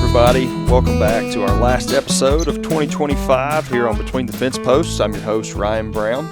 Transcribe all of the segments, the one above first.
everybody. Welcome back to our last episode of 2025 here on Between the Fence Posts. I'm your host, Ryan Brown.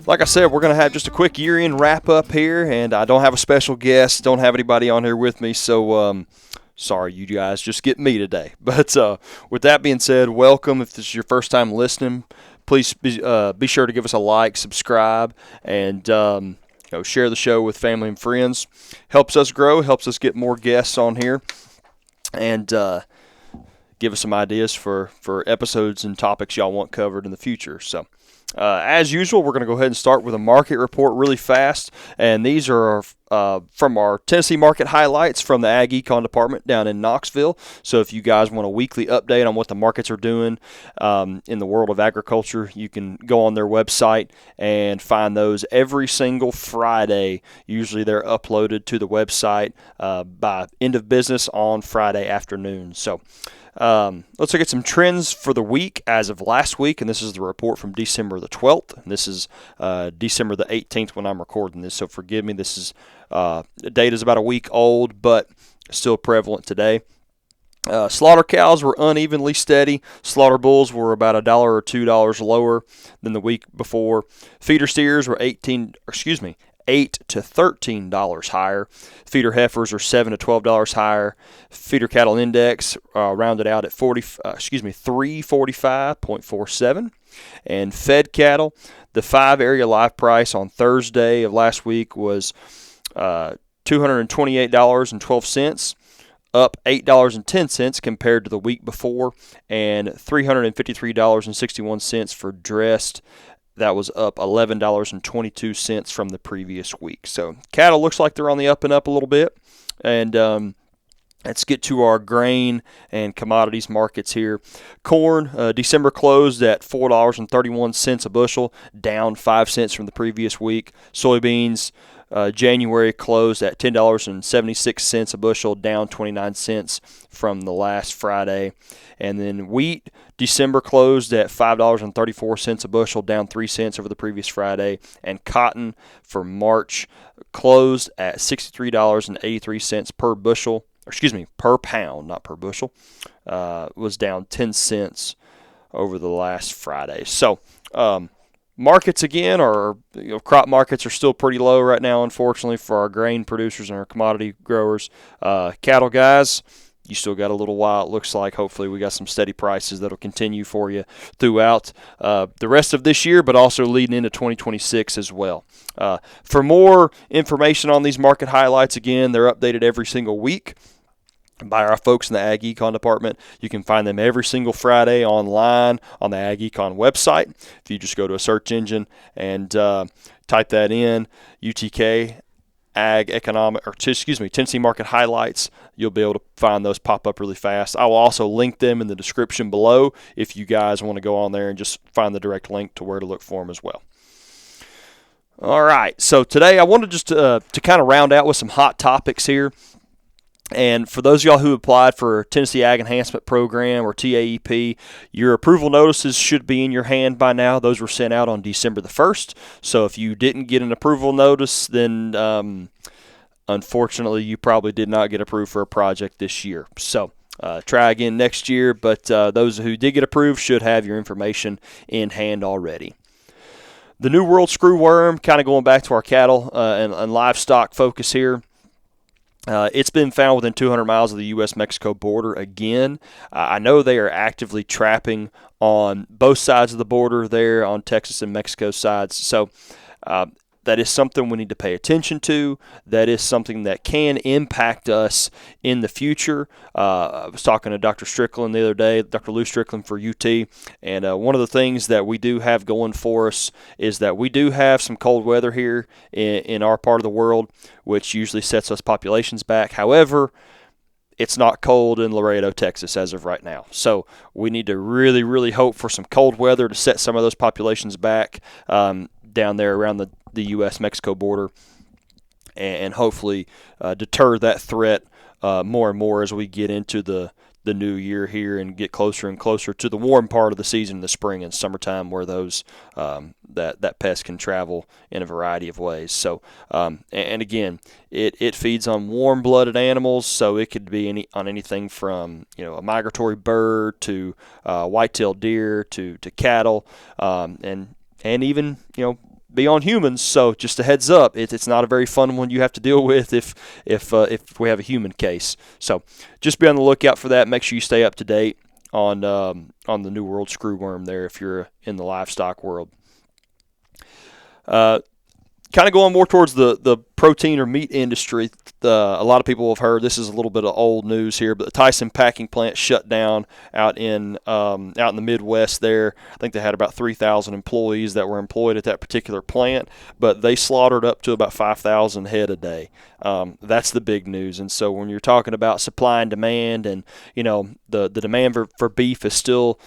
Like I said, we're going to have just a quick year-end wrap-up here, and I don't have a special guest, don't have anybody on here with me, so sorry, you guys, just get me today. But with that being said, welcome. If this is your first time listening, please be sure to give us a like, subscribe, and share the show with family and friends. Helps us grow, helps us get more guests on here, and give us some ideas for episodes and topics y'all want covered in the future. So, as usual, we're going to go ahead and start with a market report really fast, and these are from our Tennessee market highlights from the Ag Econ department down in Knoxville. So if you guys want a weekly update on what the markets are doing in the world of agriculture, you can go on their website and find those every single Friday. Usually they're uploaded to the website by end of business on Friday afternoon. So let's look at some trends for the week as of last week, and this is the report from December the 12th. And this is December the 18th when I'm recording this, so forgive me. This is the date is about a week old, but still prevalent today. Slaughter cows were unevenly steady. Slaughter bulls were about $1 or $2 lower than the week before. Feeder steers were $8 to $13 higher. Feeder heifers are $7 to $12 higher. Feeder cattle index rounded out at 345.47. And fed cattle, the 5 area live price on Thursday of last week was $228.12, up $8.10 compared to the week before, and $353.61 for dressed. That was up $11.22 from the previous week. So cattle looks like they're on the up and up a little bit. And let's get to our grain and commodities markets here. Corn, December closed at $4.31 a bushel, down 5 cents from the previous week. Soybeans, January closed at $10.76 a bushel, down 29 cents from the last Friday. And then wheat, December closed at $5.34 a bushel, down 3 cents over the previous Friday. And cotton for March closed at $63.83 per bushel. Per pound, not per bushel, was down 10 cents over the last Friday. So, markets again, crop markets are still pretty low right now, unfortunately, for our grain producers and our commodity growers. Cattle guys, you still got a little while, it looks like. Hopefully we got some steady prices that'll continue for you throughout the rest of this year, but also leading into 2026 as well. For more information on these market highlights, again, they're updated every single week by our folks in the Ag Econ department. You can find them every single Friday online on the Ag Econ website. If you just go to a search engine and type that in, UTK Ag Economic, Tennessee Market Highlights, you'll be able to find those pop up really fast. I will also link them in the description below if you guys want to go on there and just find the direct link to where to look for them as well. All right, so today I wanted just to kind of round out with some hot topics here. And for those of y'all who applied for Tennessee Ag Enhancement Program or TAEP, your approval notices should be in your hand by now. Those were sent out on December the 1st. So if you didn't get an approval notice, then unfortunately you probably did not get approved for a project this year. So try again next year, but those who did get approved should have your information in hand already. The New World screwworm, kind of going back to our cattle and livestock focus here. It's been found within 200 miles of the U.S.-Mexico border again. I know they are actively trapping on both sides of the border there on Texas and Mexico sides. So that is something we need to pay attention to. That is something that can impact us in the future. I was talking to Dr. Strickland the other day, Dr. Lou Strickland for UT, and one of the things that we do have going for us is that we do have some cold weather here in our part of the world, which usually sets us populations back. However, it's not cold in Laredo, Texas as of right now. So we need to really, really hope for some cold weather to set some of those populations back down there around the U.S.-Mexico border and hopefully deter that threat more and more as we get into the the new year here and get closer and closer to the warm part of the season in the spring and summertime, where those that pest can travel in a variety of ways. So, and again, it feeds on warm-blooded animals, so it could be on anything from a migratory bird to white-tailed deer to cattle, and even be on humans. So just a heads up, it's not a very fun one you have to deal with if we have a human case. So just be on the lookout for that. Make sure you stay up to date on the New World screwworm there if you're in the livestock world. Kind of going more towards the protein or meat industry, a lot of people have heard, this is a little bit of old news here, but the Tyson packing plant shut down out in the Midwest there. I think they had about 3,000 employees that were employed at that particular plant, but they slaughtered up to about 5,000 head a day. That's the big news. And so when you're talking about supply and demand, and the demand for beef is still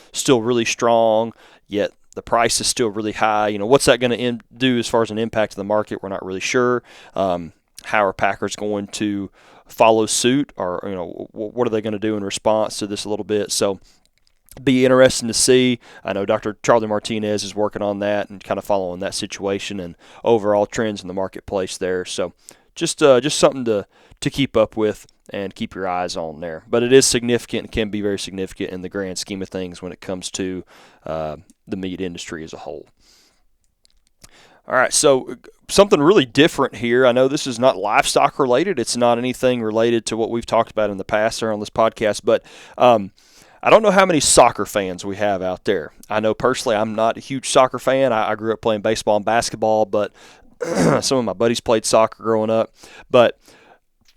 really strong, yet the price is still really high. What's that going to do as far as an impact to the market? We're not really sure. How are packers going to follow suit, or what are they going to do in response to this a little bit? So be interesting to see. I know Dr. Charlie Martinez is working on that and kind of following that situation and overall trends in the marketplace there. So just something to keep up with and keep your eyes on there. But it is significant and can be very significant in the grand scheme of things when it comes to the meat industry as a whole. All right, so something really different here. I know this is not livestock related. It's not anything related to what we've talked about in the past or on this podcast, but I don't know how many soccer fans we have out there. I know personally I'm not a huge soccer fan. I grew up playing baseball and basketball, but some of my buddies played soccer growing up. But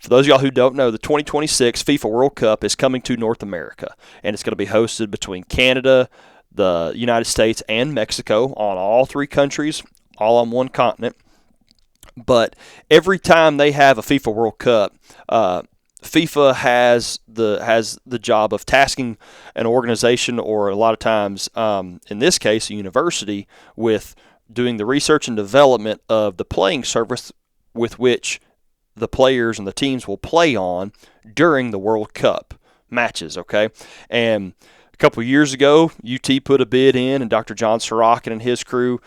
for those of y'all who don't know, the 2026 FIFA World Cup is coming to North America, and it's going to be hosted between Canada, the United States, and Mexico, on all three countries, all on one continent. But every time they have a FIFA World Cup, FIFA has the job of tasking an organization, or a lot of times, in this case, a university, with doing the research and development of the playing surface with which the players and the teams will play on during the World Cup matches, okay? And a couple of years ago, UT put a bid in, and Dr. John Sorokin and his crew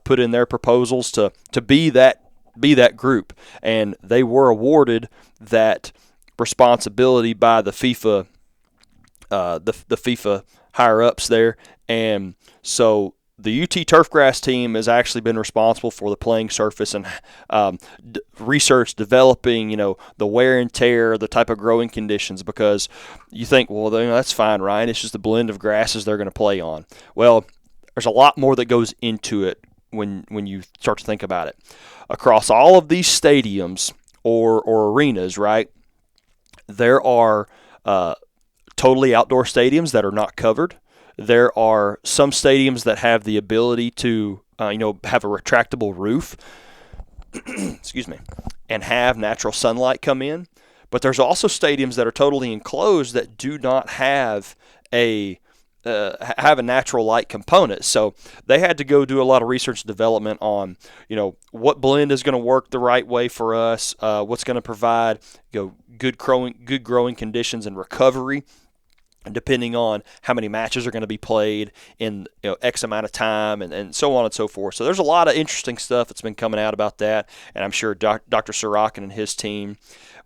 put in their proposals to be that group, and they were awarded that responsibility by the FIFA the FIFA higher ups there. And so the UT Turfgrass team has actually been responsible for the playing surface and research developing, the wear and tear, the type of growing conditions, because you think, well, that's fine, Ryan. It's just a blend of grasses they're going to play on. Well, there's a lot more that goes into it when you start to think about it. Across all of these stadiums or arenas, right, there are totally outdoor stadiums that are not covered. There are some stadiums that have the ability to, have a retractable roof, excuse me, and have natural sunlight come in. But there's also stadiums that are totally enclosed that do not have a natural light component. So they had to go do a lot of research and development on, what blend is going to work the right way for us, what's going to provide, good growing conditions and recovery, depending on how many matches are going to be played in X amount of time, and so on and so forth. So there's a lot of interesting stuff that's been coming out about that, and I'm sure Dr. Sorokin and his team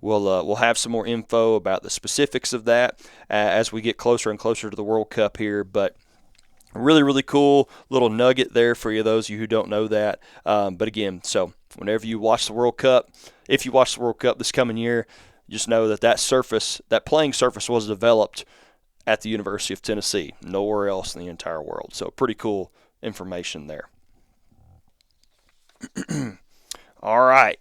will have some more info about the specifics of that as we get closer and closer to the World Cup here. But really, really cool little nugget there for you, those of you who don't know that. But again, so whenever you watch the World Cup, if you watch the World Cup this coming year, just know that playing surface was developed at the University of Tennessee, nowhere else in the entire world. So pretty cool information there. All right.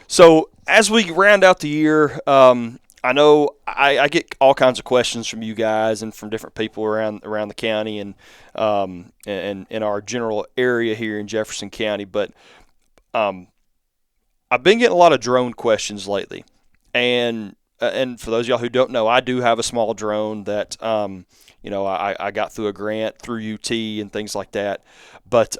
So as we round out the year, I know I get all kinds of questions from you guys and from different people around the county and in our general area here in Jefferson County. But I've been getting a lot of drone questions lately. And for those of y'all who don't know, I do have a small drone that, I got through a grant through UT and things like that. But,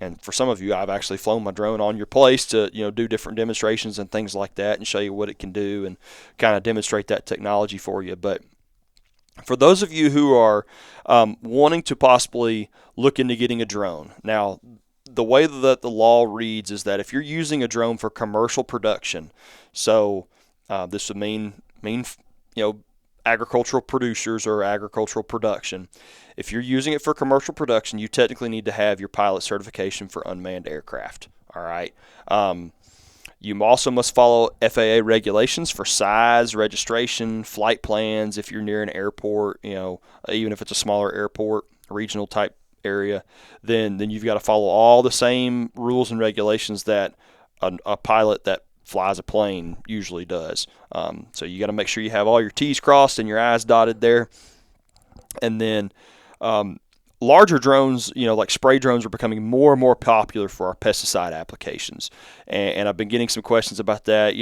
and for some of you, I've actually flown my drone on your place to, do different demonstrations and things like that and show you what it can do and kind of demonstrate that technology for you. But For those of you who are wanting to possibly look into getting a drone, now the way that the law reads is that if you're using a drone for commercial production, so this would mean agricultural producers or agricultural production. If you're using it for commercial production, you technically need to have your pilot certification for unmanned aircraft. All right. You also must follow FAA regulations for size, registration, flight plans. If you're near an airport, even if it's a smaller airport, regional type area, then you've got to follow all the same rules and regulations that a pilot that flies a plane usually does. So you got to make sure you have all your T's crossed and your I's dotted there. And then larger drones, like spray drones, are becoming more and more popular for our pesticide applications. And I've been getting some questions about that.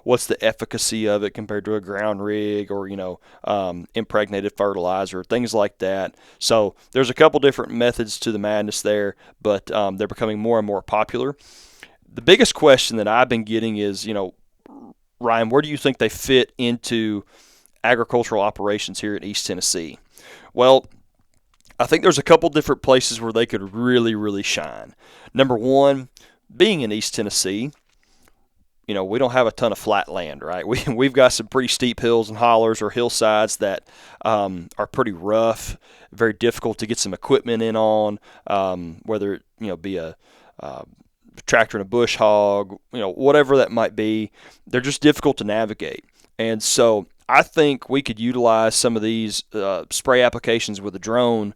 What's the efficacy of it compared to a ground rig or, impregnated fertilizer, things like that. So there's a couple different methods to the madness there, but they're becoming more and more popular. The biggest question that I've been getting is, Ryan, where do you think they fit into agricultural operations here in East Tennessee? Well, I think there's a couple different places where they could really, really shine. Number one, being in East Tennessee, we don't have a ton of flat land, right? We've got some pretty steep hills and hollers or hillsides that are pretty rough, very difficult to get some equipment in on, whether it be a tractor and a bush hog, whatever that might be. They're just difficult to navigate. And so I think we could utilize some of these spray applications with a drone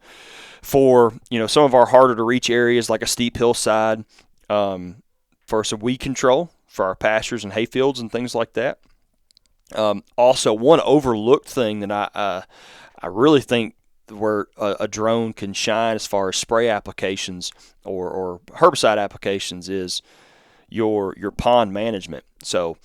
for, some of our harder to reach areas like a steep hillside, for some weed control for our pastures and hayfields and things like that. Also, one overlooked thing that I really think where a drone can shine as far as spray applications or herbicide applications is your pond management. So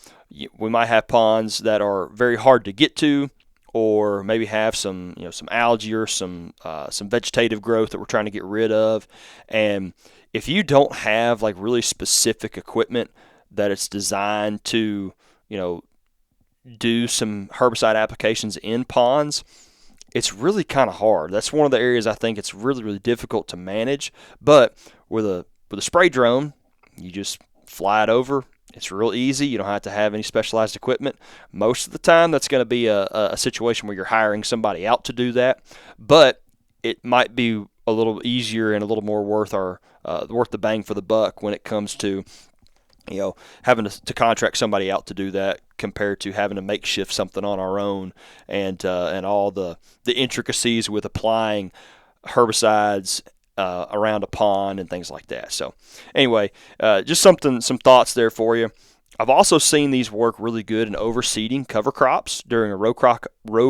we might have ponds that are very hard to get to, or maybe have some algae or some vegetative growth that we're trying to get rid of. And if you don't have like really specific equipment that it's designed to do some herbicide applications in ponds, it's really kind of hard. That's one of the areas I think it's really, really difficult to manage. But with a spray drone, you just fly it over. It's real easy. You don't have to have any specialized equipment. Most of the time, that's going to be a situation where you're hiring somebody out to do that. But it might be a little easier and a little more worth the bang for the buck when it comes to having to contract somebody out to do that compared to having to makeshift something on our own and all the intricacies with applying herbicides around a pond and things like that. So anyway, just some thoughts there for you. I've also seen these work really good in overseeding cover crops during a row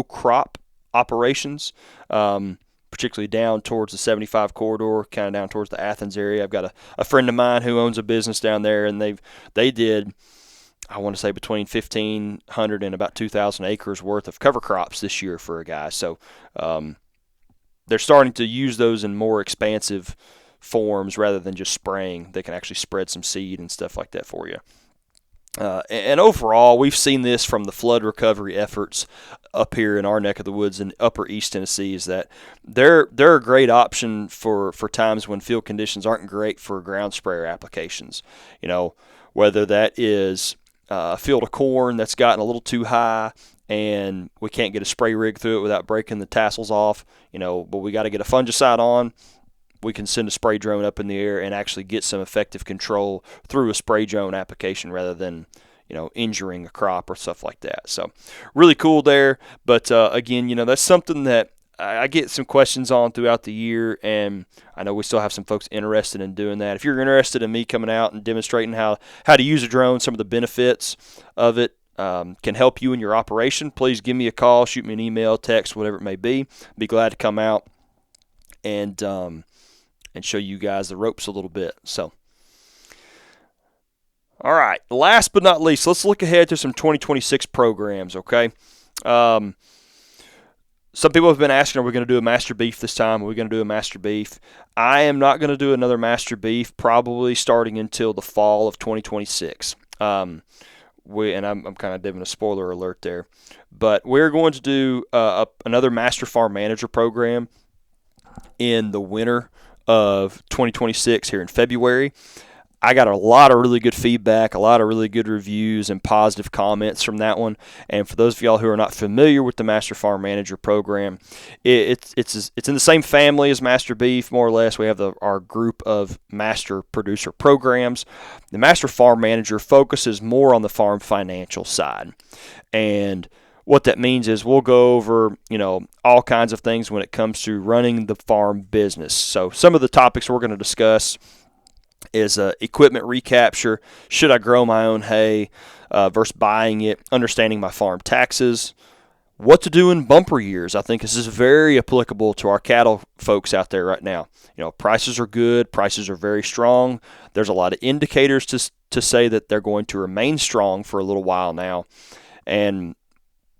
crop operations, particularly down towards the 75 corridor, kind of down towards the Athens area. I've got a friend of mine who owns a business down there, and they did, I want to say, between 1,500 and about 2,000 acres worth of cover crops this year for a guy. So they're starting to use those in more expansive forms rather than just spraying. They can actually spread some seed and stuff like that for you. And overall, we've seen this from the flood recovery efforts up here in our neck of the woods in upper East Tennessee, is that they're a great option for times when field conditions aren't great for ground sprayer applications. Whether that is a field of corn that's gotten a little too high and we can't get a spray rig through it without breaking the tassels off, but we got to get a fungicide on. We can send a spray drone up in the air and actually get some effective control through a spray drone application rather than, injuring a crop or stuff like that. So really cool there. But again, that's something that I get some questions on throughout the year, and I know we still have some folks interested in doing that. If you're interested in me coming out and demonstrating how to use a drone, some of the benefits of it can help you in your operation, please give me a call, shoot me an email, text, whatever it may be. Be glad to come out and show you guys the ropes a little bit. So, all right, last but not least, let's look ahead to some 2026 programs, okay? Some people have been asking, are we going to do a Master Beef this time? Are we going to do a Master Beef? I am not going to do another Master Beef probably starting until the fall of 2026. I'm kind of giving a spoiler alert there, but we're going to do another Master Farm Manager program in the winter of 2026 here in February. I got a lot of really good feedback, a lot of really good reviews and positive comments from that one. And for those of y'all who are not familiar with the Master Farm Manager program, it's in the same family as Master Beef, more or less. We have our group of Master Producer programs. The Master Farm Manager focuses more on the farm financial side. And what that means is we'll go over, all kinds of things when it comes to running the farm business. So some of the topics we're going to discuss is equipment recapture, should I grow my own hay versus buying it, understanding my farm taxes, what to do in bumper years. I think this is very applicable to our cattle folks out there right now. Prices are good, prices are very strong. There's a lot of indicators to say that they're going to remain strong for a little while now. And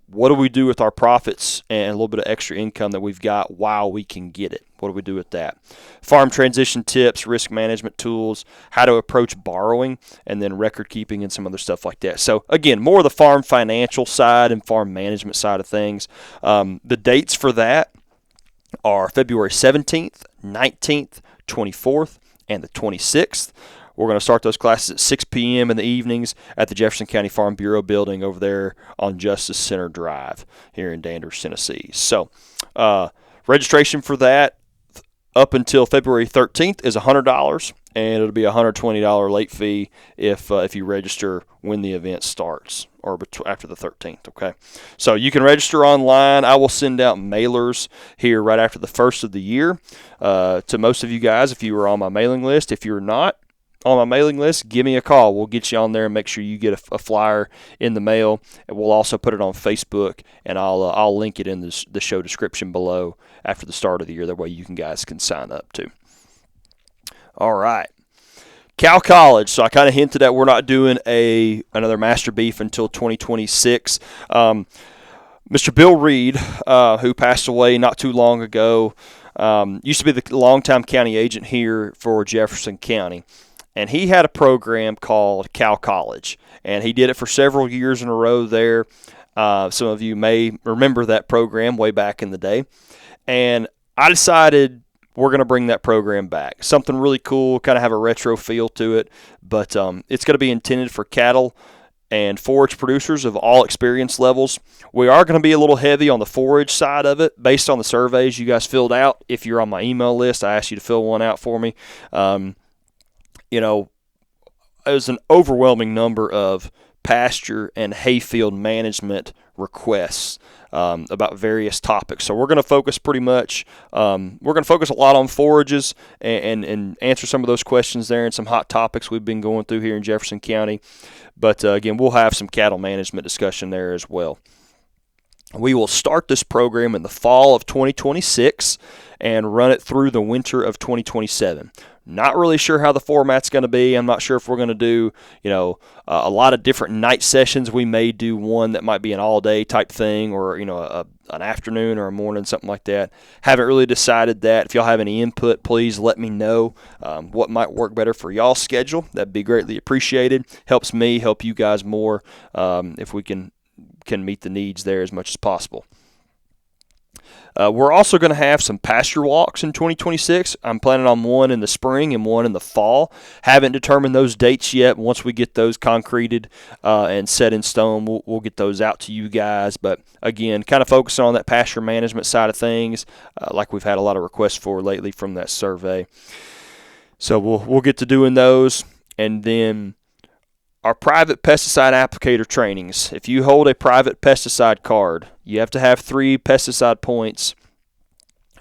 what do we do with our profits and a little bit of extra income that we've got while we can get it? What do we do with that? Farm transition tips, risk management tools, how to approach borrowing, and then record keeping and some other stuff like that. So, again, more of the farm financial side and farm management side of things. The dates for that are February 17th, 19th, 24th, and the 26th. We're going to start those classes at 6 p.m. in the evenings at the Jefferson County Farm Bureau building over there on Justice Center Drive here in Danvers, Tennessee. So registration for that up until February 13th is $100, and it'll be a $120 late fee if you register when the event starts or after the 13th, okay? So you can register online. I will send out mailers here right after the first of the year to most of you guys if you were on my mailing list. If you're not on my mailing list, give me a call. We'll get you on there and make sure you get a flyer in the mail. And we'll also put it on Facebook, and I'll link it in the show description below after the start of the year. That way you guys can sign up too. All right. Cow College. So I kind of hinted that we're not doing another Master Beef until 2026. Mr. Bill Reed, who passed away not too long ago, used to be the longtime county agent here for Jefferson County. And he had a program called Cow College, and he did it for several years in a row there. Some of you may remember that program way back in the day. And I decided we're going to bring that program back. Something really cool, kind of have a retro feel to it, but it's going to be intended for cattle and forage producers of all experience levels. We are going to be a little heavy on the forage side of it based on the surveys you guys filled out. If you're on my email list, I asked you to fill one out for me. There's an overwhelming number of pasture and hayfield management requests about various topics. So we're going to focus a lot on forages and answer some of those questions there and some hot topics we've been going through here in Jefferson County. But again, we'll have some cattle management discussion there as well. We will start this program in the fall of 2026 and run it through the winter of 2027. Not really sure how the format's going to be. I'm not sure if we're going to do, a lot of different night sessions. We may do one that might be an all-day type thing, or an afternoon or a morning, something like that. Haven't really decided that. If y'all have any input, please let me know what might work better for y'all's schedule. That'd be greatly appreciated. Helps me help you guys more if we can meet the needs there as much as possible. We're also going to have some pasture walks in 2026. I'm planning on one in the spring and one in the fall. Haven't determined those dates yet. Once we get those concreted and set in stone, we'll get those out to you guys. But again, kind of focusing on that pasture management side of things, like we've had a lot of requests for lately from that survey. So we'll get to doing those. And then our private pesticide applicator trainings. If you hold a private pesticide card, you have to have 3 pesticide points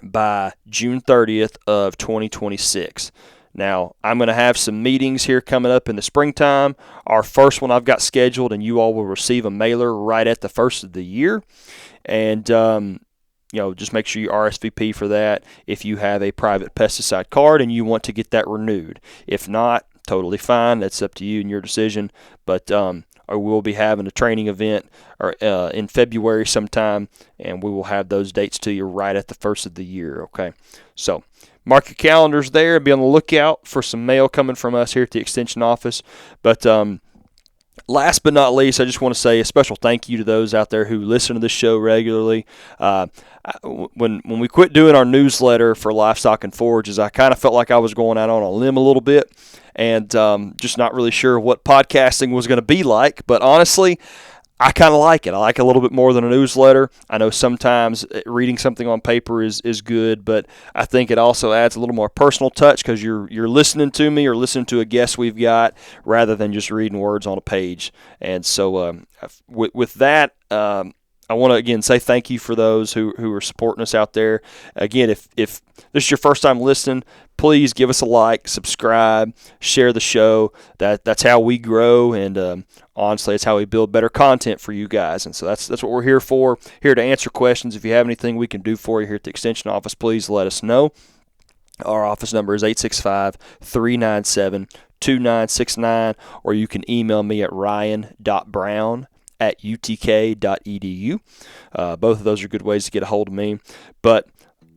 by June 30th of 2026. Now, I'm going to have some meetings here coming up in the springtime. Our first one I've got scheduled, and you all will receive a mailer right at the first of the year. And, just make sure you RSVP for that if you have a private pesticide card and you want to get that renewed. If not, totally fine. That's up to you and your decision. But we will be having a training event in February sometime, and we will have those dates to you right at the first of the year, okay? So mark your calendars there. Be on the lookout for some mail coming from us here at the Extension office. But Last but not least, I just want to say a special thank you to those out there who listen to this show regularly. When we quit doing our newsletter for Livestock and Forages, I kind of felt like I was going out on a limb a little bit and just not really sure what podcasting was going to be like. But honestly, I kind of like it. I like it a little bit more than a newsletter. I know sometimes reading something on paper is good, but I think it also adds a little more personal touch because you're listening to me or listening to a guest we've got rather than just reading words on a page. And so with that, I want to again say thank you for those who are supporting us out there. Again, if this is your first time listening, please give us a like, subscribe, share the show. That's how we grow, and honestly, it's how we build better content for you guys. And so that's what we're here for. Here to answer questions. If you have anything we can do for you here at the Extension office, please let us know. Our office number is 865-397-2969, or you can email me at ryan.brown@utk.edu. Both of those are good ways to get a hold of me. But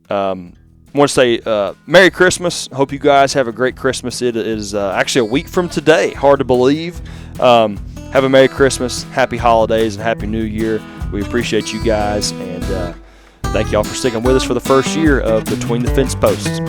I want to say Merry Christmas. Hope you guys have a great Christmas. It is actually a week from today. Hard to believe. Have a Merry Christmas, Happy Holidays, and Happy New Year. We appreciate you guys, and thank y'all for sticking with us for the first year of Between the Fence Posts.